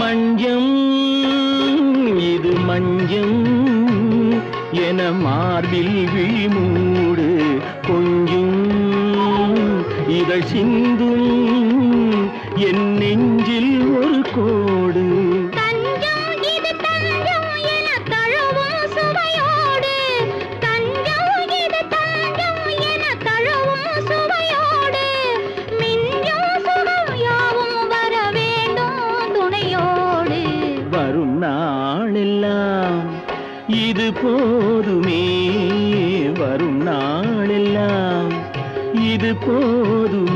மஞ்சம் இது மஞ்சம் என மார்பில் விழிமூடு கொஞ்சம் இதழ் சிந்தும் என் நெஞ்சில் ஒரு கோடு வரும் நாளெல்லாம் இது போதுமே வரும் நாளெல்லாம் இது போதுமே